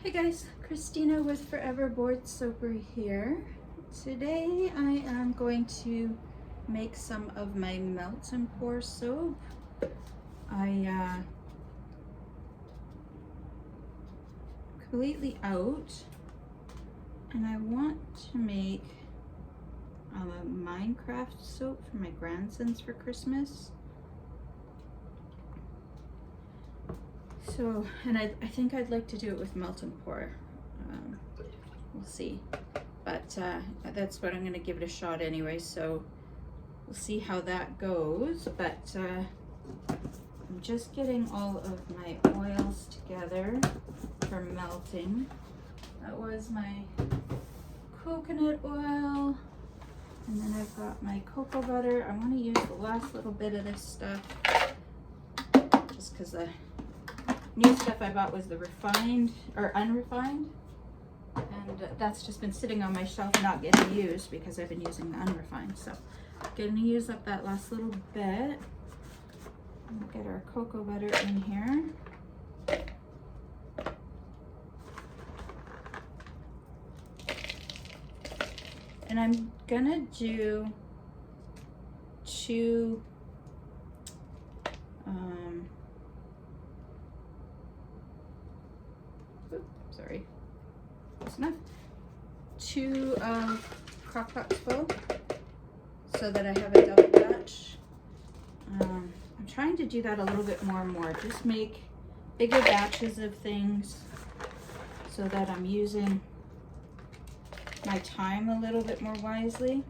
Hey guys, Christina with Forever Bored Soapery here. Today I am going to make some of my melt and pour soap. I completely out, and I want to make a Minecraft soap for my grandsons for Christmas. So, and I think I'd like to do it with melt and pour. We'll see. But that's what I'm going to give it a shot anyway, so we'll see how that goes. But I'm just getting all of my oils together for melting. That was my coconut oil, and then I've got my cocoa butter. I want to use the last little bit of this stuff just because the new stuff I bought was the refined or unrefined, and that's just been sitting on my shelf not getting used because I've been using the unrefined. So I'm gonna use up that last little bit. We'll get our cocoa butter in here. And I'm gonna do two sorry, close enough. 2 crock pots full so that I have a double batch. I'm trying to do that a little bit more and more. Just make bigger batches of things so that I'm using my time a little bit more wisely.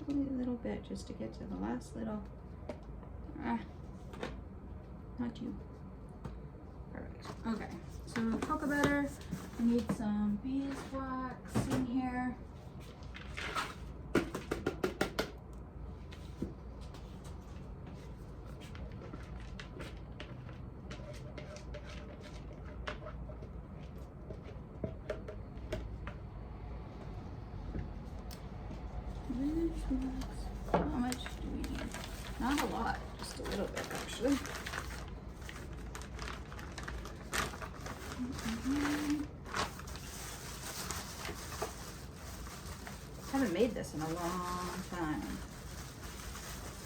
A little bit just to get to the last little. Not you. Perfect. Okay, so cocoa butter. I need some beeswax in here. How much do we need? Not a lot, just a little bit actually. Haven't made this in a long time.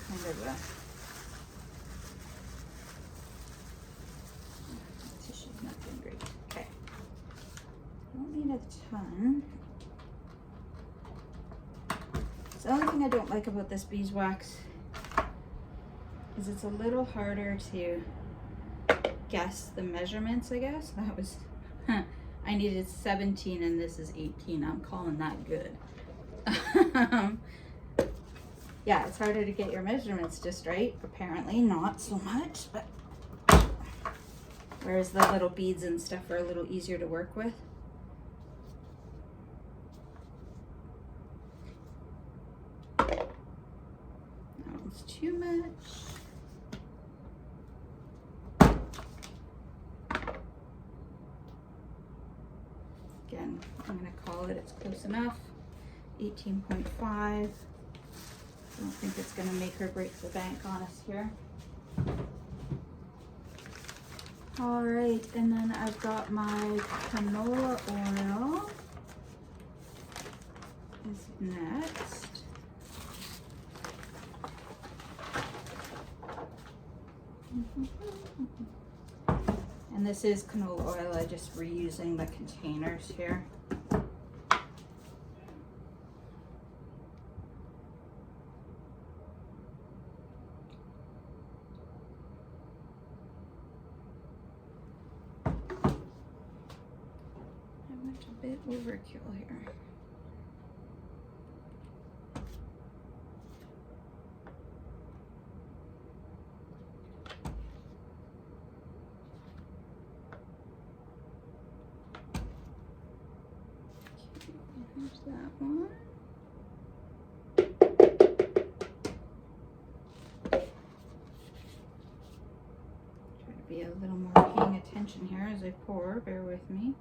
Kind of a tissue's not doing great. Okay. Don't need a ton. The only thing I don't like about this beeswax is it's a little harder to guess the measurements, I guess. That was, I needed 17 and this is 18. I'm calling that good. Yeah, it's harder to get your measurements just right. Apparently not so much, but whereas the little beads and stuff are a little easier to work with. Too much. Again, I'm going to call it, it's close enough. 18.5. I don't think it's going to make or break the bank on us here. All right, and then I've got my canola oil is next. And this is canola oil, I'm just reusing the containers here. I went a bit overkill here. Here's that one. Try to be a attention here as I pour, bear with me.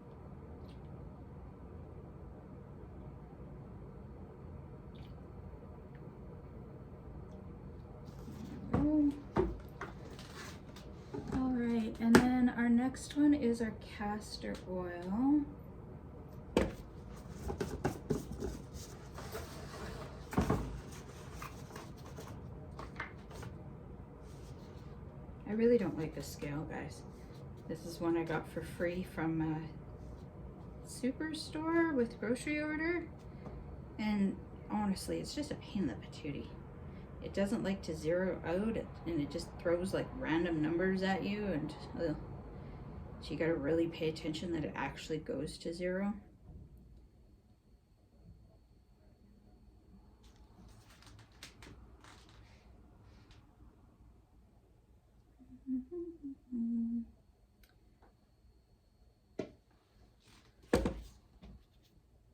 Alright, and then our next one is our castor oil. I really don't like this scale, guys. This is one I got for free from Superstore with grocery order, and honestly it's just a pain in the patootie. It doesn't like to zero out, and it just throws like random numbers at you, and so you gotta really pay attention that it actually goes to zero.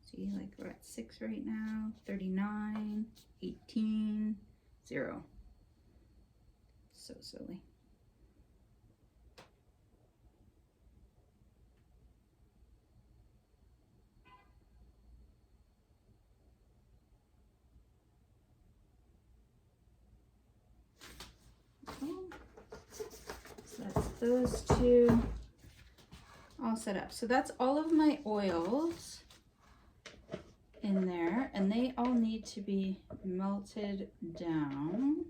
See, like we're at 6 right now, 39, 18, 0. So silly. So that's those two all set up. So that's all of my oils in there, and they all need to be melted down.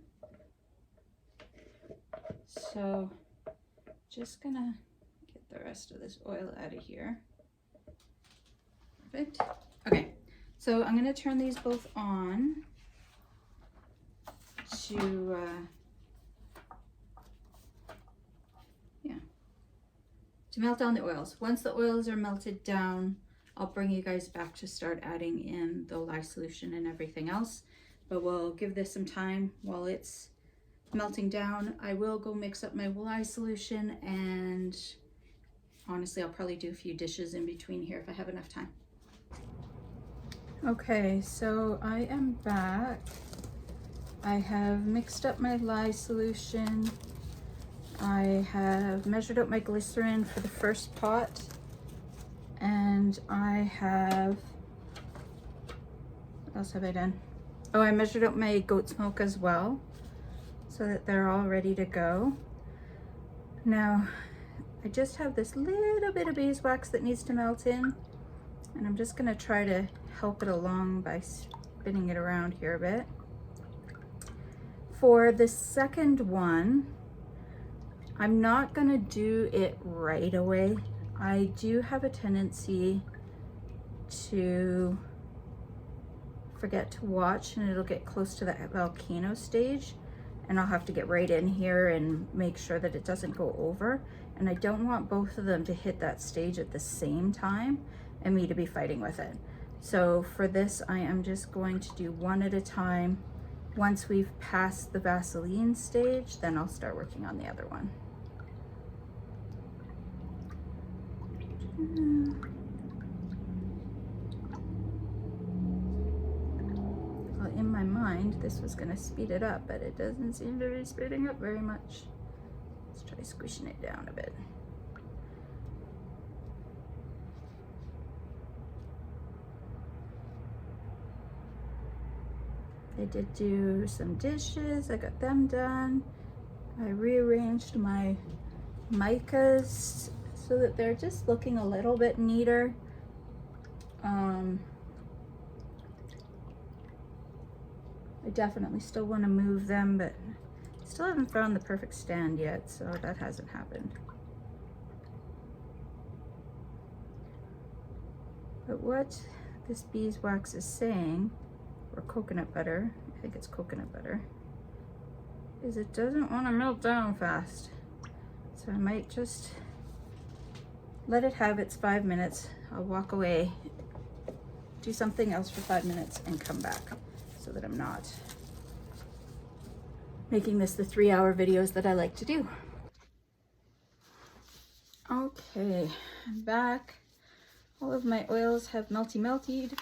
So just gonna get the rest of this oil out of here. Perfect. Okay, so I'm gonna turn these both on to melt down the oils. Once the oils are melted down, I'll bring you guys back to start adding in the lye solution and everything else, but we'll give this some time while it's melting down. I will go mix up my lye solution, and honestly I'll probably do a few dishes in between here if I have enough time. Okay, so I am back. I have mixed up my lye solution. I have measured out my glycerin for the first pot, and I have, what else have I done? Oh, I measured out my goat's milk as well, so that they're all ready to go. Now, I just have this little bit of beeswax that needs to melt in, and I'm just gonna try to help it along by spinning it around here a bit. For the second one, I'm not gonna do it right away. I do have a tendency to forget to watch, and it'll get close to that volcano stage, and I'll have to get right in here and make sure that it doesn't go over. And I don't want both of them to hit that stage at the same time and me to be fighting with it. So for this, I am just going to do one at a time. Once we've passed the Vaseline stage, then I'll start working on the other one. Well, in my mind, this was going to speed it up, but it doesn't seem to be speeding up very much. Let's try squishing it down a bit. I did do some dishes, I got them done. I rearranged my micas so that they're just looking a little bit neater. I definitely still want to move them, but still haven't found the perfect stand yet, so that hasn't happened. But what this beeswax is saying, or coconut butter, I think it's coconut butter, is it doesn't want to melt down fast. So I might just let it have its 5 minutes. I'll walk away, do something else for 5 minutes, and come back, so that I'm not making this the 3-hour videos that I like to do. Okay, I'm back. All of my oils have melted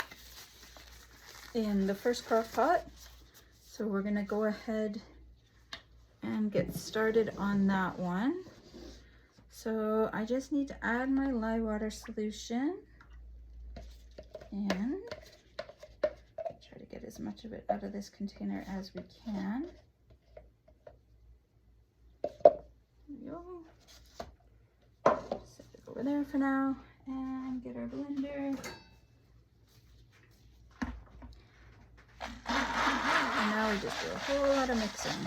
in the first crock pot. So we're gonna go ahead and get started on that one. So I just need to add my lye water solution and try to get as much of it out of this container as we can. There we go. Set it over there for now and get our blender. And now we just do a whole lot of mixing.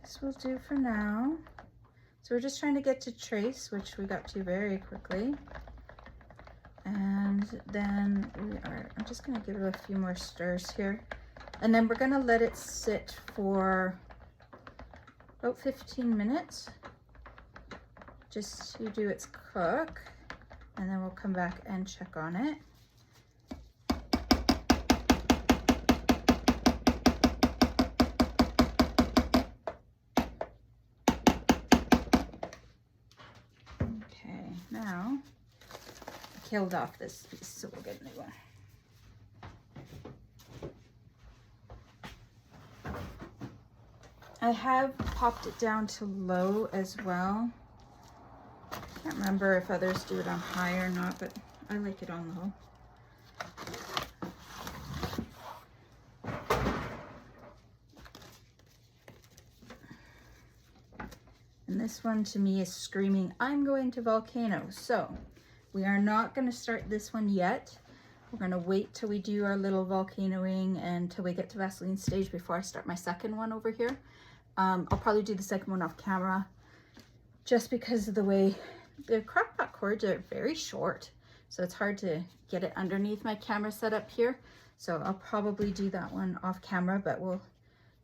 This will do for now. So we're just trying to get to trace, which we got to very quickly. And then I'm just gonna give it a few more stirs here. And then we're gonna let it sit for about 15 minutes, just to do its cook. And then we'll come back and check on it. Now, I killed off this piece, so we'll get a new one. I have popped it down to low as well. Can't remember if others do it on high or not, but I like it on low. And this one to me is screaming, I'm going to volcano. So we are not going to start this one yet. We're going to wait till we do our little volcanoing and till we get to Vaseline stage before I start my second one over here. I'll probably do the second one off camera just because of the way the crockpot cords are very short. So it's hard to get it underneath my camera setup here. So I'll probably do that one off camera, but we'll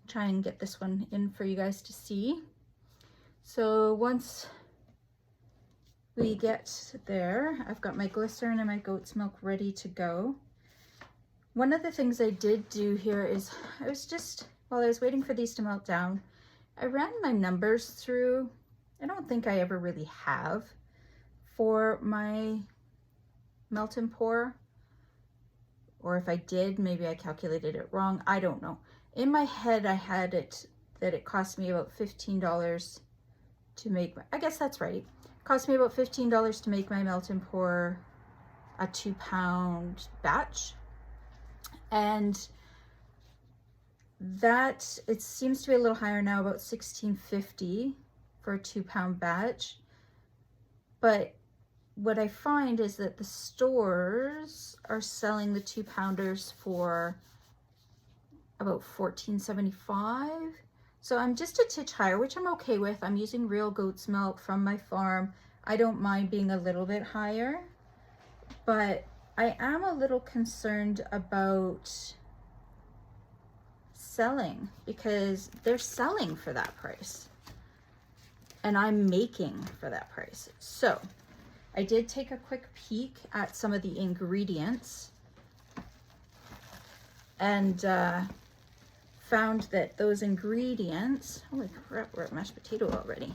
try and get this one in for you guys to see. So once we get there, I've got my glycerin and my goat's milk ready to go. One of the things I did do here is I was just, while I was waiting for these to melt down, I ran my numbers through. I don't think I ever really have for my melt and pour. Or if I did, maybe I calculated it wrong. I don't know. In my head, I had it that it cost me about $15 to make, I guess that's right. It cost me about $15 to make my melt and pour a 2-pound batch. And that, it seems to be a little higher now, about $16.50 for a 2-pound batch. But what I find is that the stores are selling the 2-pounders for about $14.75. So I'm just a titch higher, which I'm okay with. I'm using real goat's milk from my farm. I don't mind being a little bit higher, but I am a little concerned about selling because they're selling for that price and I'm making for that price. So I did take a quick peek at some of the ingredients and found that those ingredients, holy crap, we're at mashed potato already.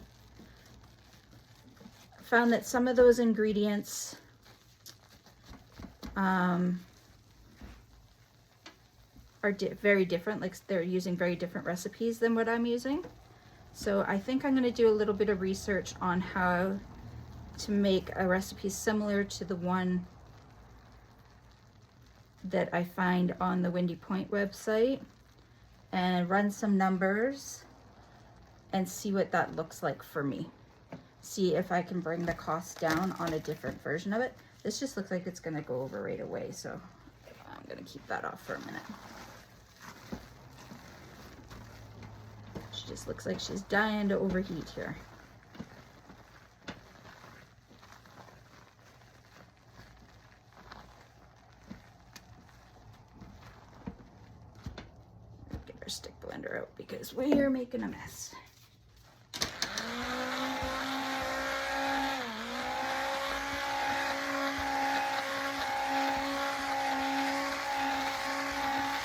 Found that some of those ingredients are very different, like they're using very different recipes than what I'm using. So I think I'm going to do a little bit of research on how to make a recipe similar to the one that I find on the Windy Point website and run some numbers and see what that looks like for me. See if I can bring the cost down on a different version of it. This just looks like it's gonna go over right away, so I'm gonna keep that off for a minute. She just looks like she's dying to overheat here. Get our stick blender out because we're making a mess.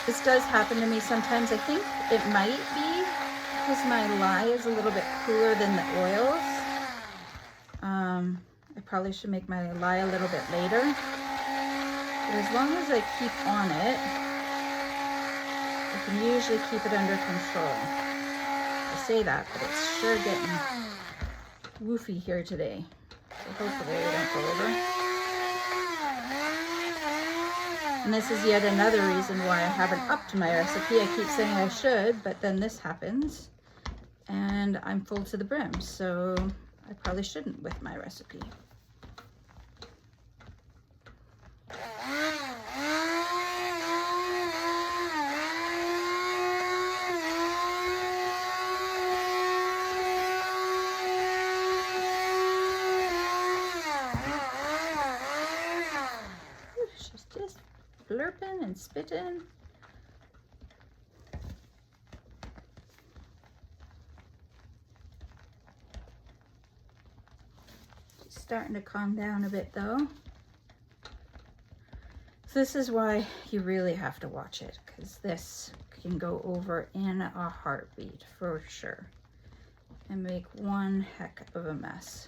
This does happen to me sometimes. I think it might be because my lye is a little bit cooler than the oils. I probably should make my lye a little bit later. But as long as I keep on it, I can usually keep it under control. I say that, but it's sure getting woofy here today. So hopefully I don't go over. And this is yet another reason why I haven't upped my recipe. I keep saying I should, but then this happens and I'm full to the brim. So I probably shouldn't with my recipe. She's just blurping and spitting. Starting to calm down a bit though. So this is why you really have to watch it, because this can go over in a heartbeat for sure and make one heck of a mess.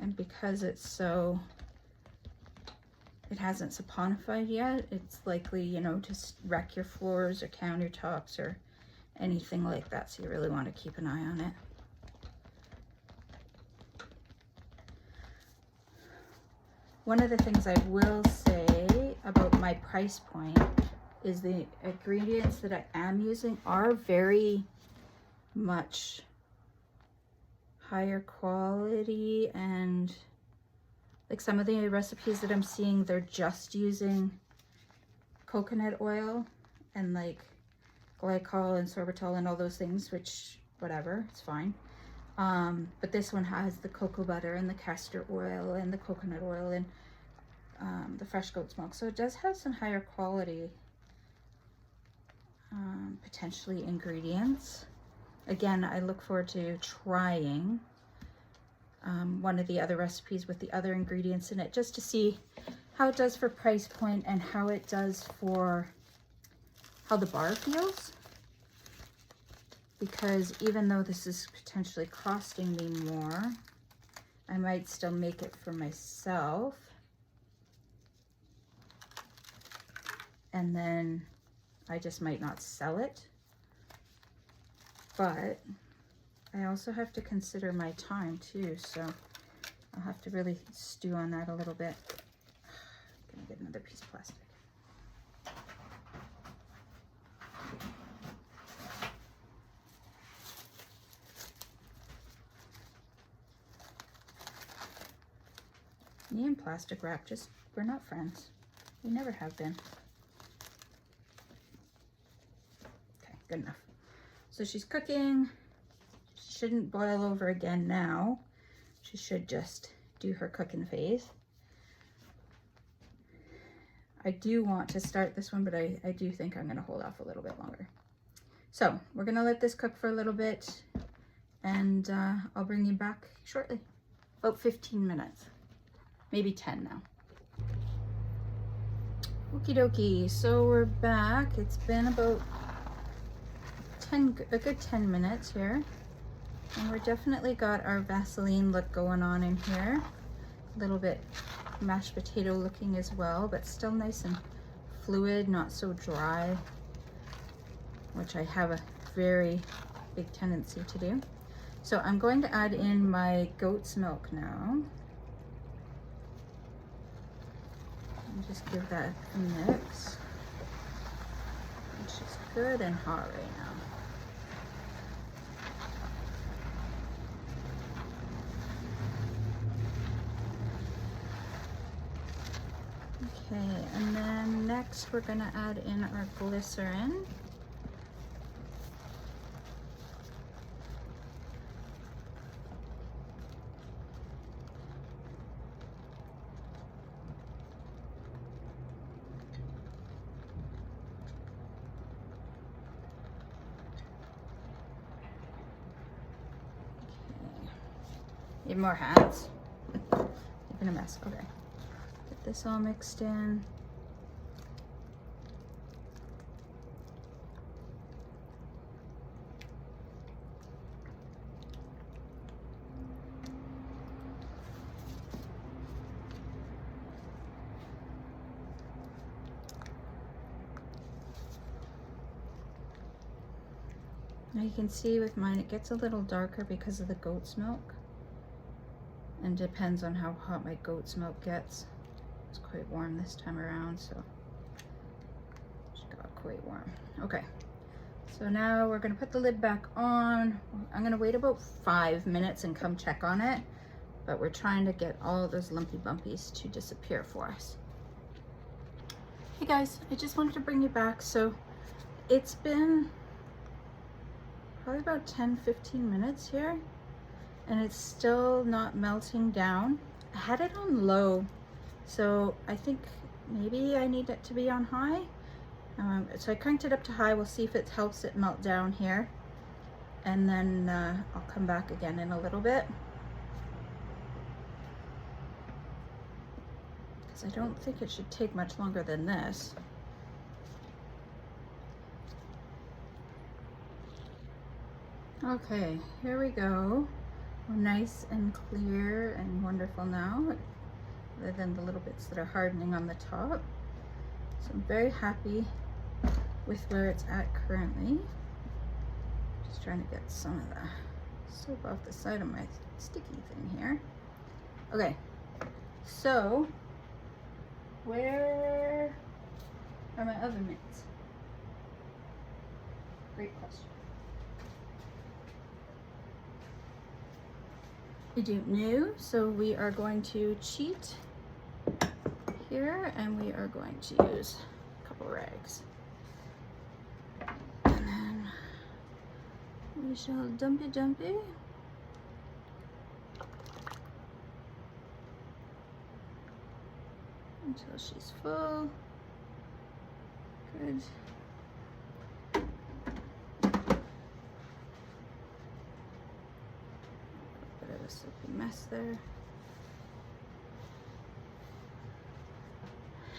And because it's so, it hasn't saponified yet, it's likely, you know, to wreck your floors or countertops or anything like that. So you really want to keep an eye on it. One of the things I will say about my price point is the ingredients that I am using are very much higher quality, and like some of the recipes that I'm seeing, they're just using coconut oil and like glycol and sorbitol and all those things, which whatever, it's fine. But this one has the cocoa butter and the castor oil and the coconut oil and the fresh goat's milk. So it does have some higher quality, potentially ingredients. Again, I look forward to trying one of the other recipes with the other ingredients in it, just to see how it does for price point and how it does for how the bar feels. Because even though this is potentially costing me more, I might still make it for myself. And then I just might not sell it. But I also have to consider my time too, so I'll have to really stew on that a little bit. I'm gonna get another piece of plastic. Me and plastic wrap, we're not friends. We never have been. Okay, good enough. So she's cooking. She shouldn't boil over again now. She should just do her cooking phase. I do want to start this one, but I do think I'm gonna hold off a little bit longer. So we're gonna let this cook for a little bit, and I'll bring you back shortly. About 15 minutes. Maybe 10 now. Okie dokie, so we're back. It's been about a good 10 minutes here. And we're definitely got our Vaseline look going on in here. A little bit mashed potato looking as well, but still nice and fluid, not so dry, which I have a very big tendency to do. So I'm going to add in my goat's milk now. And just give that a mix. It's just good and hot right now. Okay, and then next we're gonna add in our glycerin. Need more hats. Making a mess. Okay. Get this all mixed in. Now you can see with mine it gets a little darker because of the goat's milk, and depends on how hot my goat's milk gets. It's quite warm this time around, so it got quite warm. Okay, so now we're gonna put the lid back on. I'm gonna wait about 5 minutes and come check on it, but we're trying to get all those lumpy bumpies to disappear for us. Hey guys, I just wanted to bring you back. So it's been probably about 10-15 minutes here, and it's still not melting down. I had it on low, so I think maybe I need it to be on high. So I cranked it up to high. We'll see if it helps it melt down here, and then I'll come back again in a little bit, because I don't think it should take much longer than this. Okay, here we go. We're nice and clear and wonderful now, other than the little bits that are hardening on the top. So I'm very happy with where it's at currently. Just trying to get some of the soap off the side of my sticky thing here. Okay, so where are my other mitts? Great question. I don't know, so we are going to cheat here, and we are going to use a couple rags. And then we shall dumpy until she's full. Good. Bit of a soapy mess there.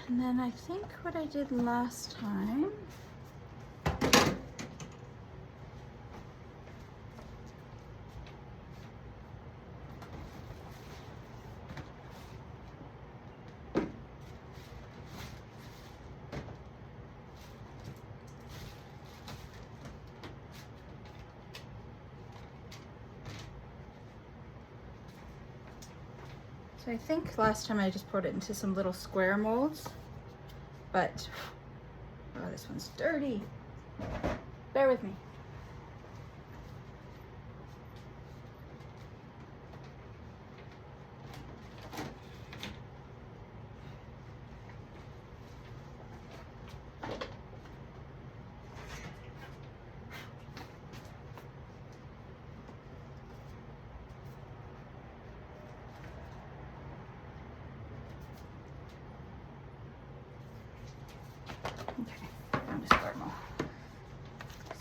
And then I think what I did last time, so I think last time I just poured it into some little square molds, but oh, this one's dirty. Bear with me.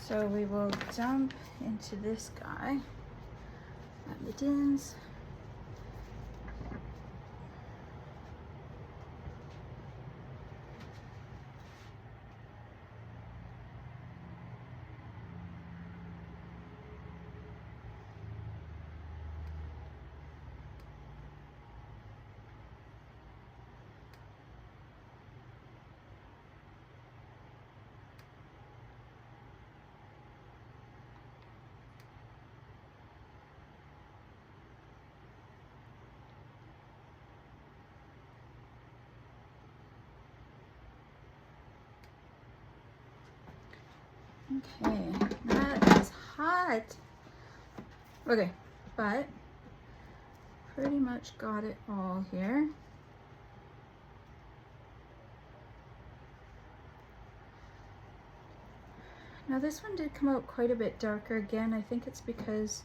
So we will dump into this guy, at the tins. Okay, that is hot. Okay, but pretty much got it all here. Now this one did come out quite a bit darker. Again, I think it's because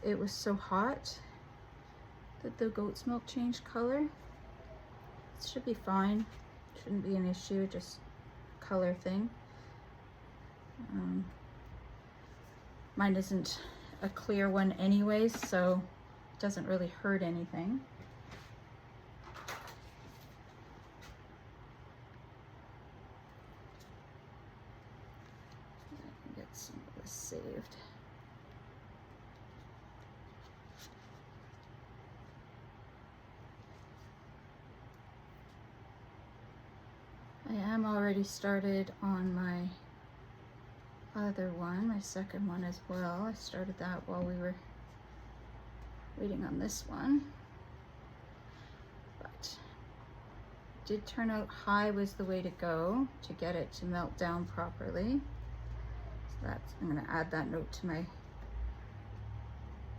it was so hot that the goat's milk changed color. It should be fine. Shouldn't be an issue, just color thing. Mine isn't a clear one anyways, so it doesn't really hurt anything. I can get some of this saved. I am already started on my other one, my second one as well. I started that while we were waiting on this one. But it did turn out high was the way to go to get it to melt down properly. So that's, I'm gonna add that note to my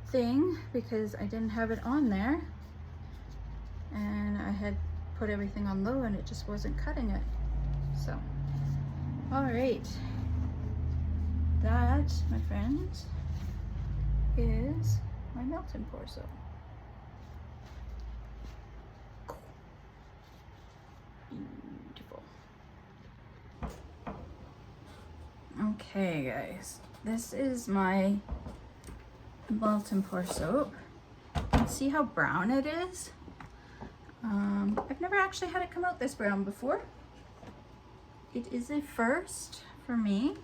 thing because I didn't have it on there. And I had put everything on low and it just wasn't cutting it. So, all right. That, my friends, is my melt and pour soap. Beautiful. Okay, guys, this is my melt and pour soap. You can see how brown it is. I've never actually had it come out this brown before. It is a first for me.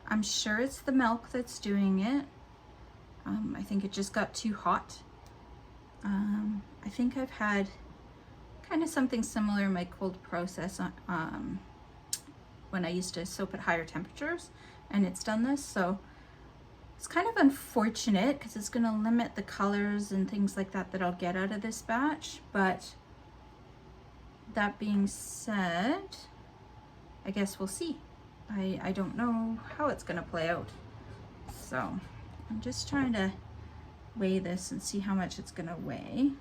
I'm sure it's the milk that's doing it. I think it just got too hot. I think I've had kind of something similar in my cold process when I used to soap at higher temperatures, and it's done this. So it's kind of unfortunate because it's going to limit the colors and things like that that I'll get out of this batch. But that being said, I guess we'll see. I don't know how it's going to play out. So I'm just trying to weigh this and see how much it's going to weigh.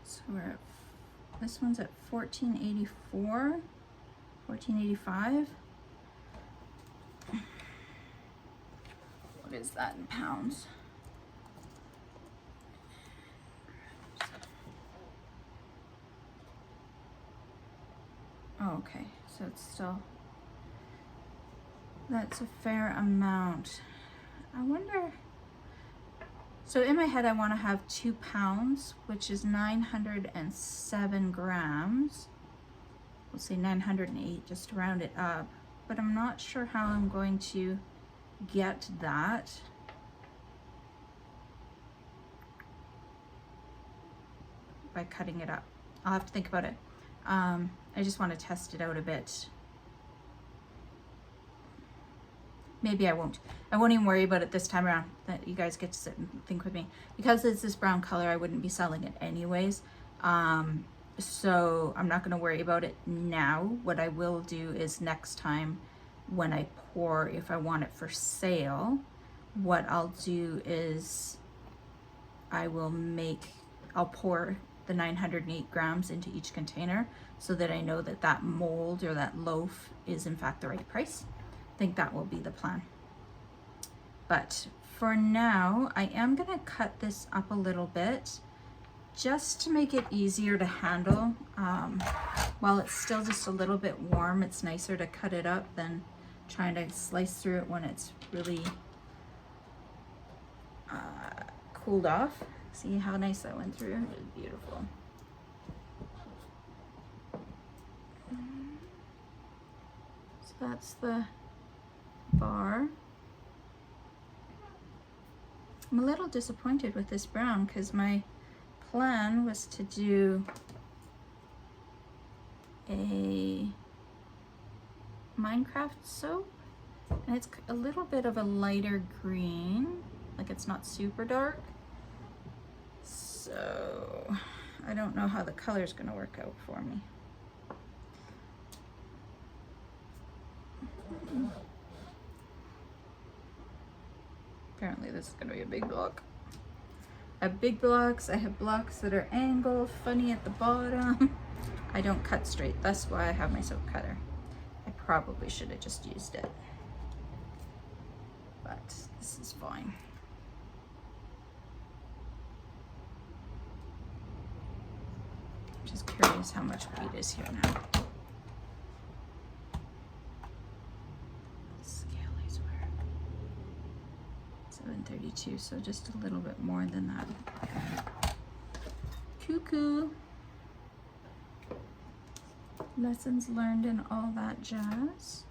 So this one's at 1484, 1485. What is that in pounds? Oh, okay, so it's still, that's a fair amount. I wonder, so in my head I want to have 2 pounds, which is 907 grams. We'll say 908 just to round it up, but I'm not sure how I'm going to get that. By cutting it up. I'll have to think about it. I just want to test it out a bit. Maybe I won't. I won't even worry about it this time around. That you guys get to sit and think with me. Because it's this brown color, I wouldn't be selling it anyways. So I'm not going to worry about it now. What I will do is next time when I pour, if I want it for sale, what I'll do is I'll pour the 908 grams into each container so that I know that that mold or that loaf is in fact the right price. I think that will be the plan. But for now, I am going to cut this up a little bit just to make it easier to handle. While it's still just a little bit warm, it's nicer to cut it up than trying to slice through it when it's really cooled off. See how nice that went through? It was beautiful. So that's the bar. I'm a little disappointed with this brown because my plan was to do a Minecraft soap, and it's a little bit of a lighter green, like it's not super dark. So I don't know how the color is going to work out for me. Apparently this is going to be a big block. I have big blocks, I have blocks that are angled, funny at the bottom. I don't cut straight, that's why I have my soap cutter. I probably should have just used it. But this is fine. Just curious how much weight is here now. Scale is where 732, so just a little bit more than that. Cuckoo. Lessons learned and all that jazz.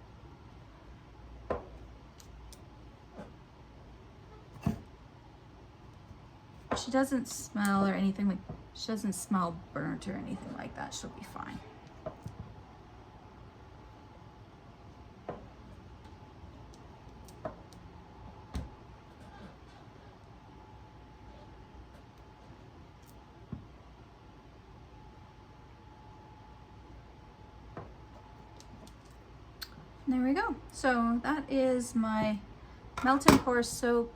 She doesn't smell or anything like, she doesn't smell burnt or anything like that. She'll be fine. There we go. So that is my melt and pour soap,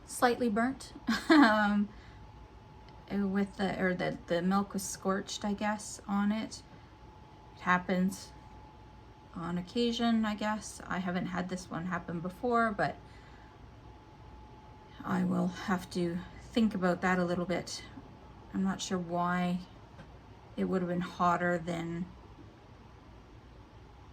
slightly burnt. With the milk was scorched, I guess, on it. It happens on occasion, I guess. I haven't had this one happen before, but I will have to think about that a little bit. I'm not sure why it would have been hotter than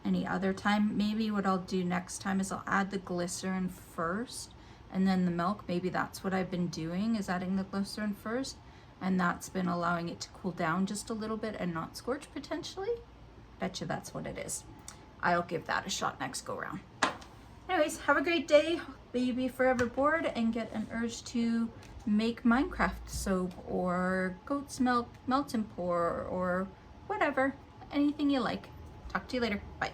any other time. Maybe what I'll do next time is I'll add the glycerin first and then the milk. Maybe that's what I've been doing, is adding the glycerin first, and that's been allowing it to cool down just a little bit and not scorch potentially. Betcha that's what it is. I'll give that a shot next go round. Anyways, have a great day. Be forever bored and get an urge to make Minecraft soap or goat's milk melt and pour or whatever, anything you like. Talk to you later. Bye.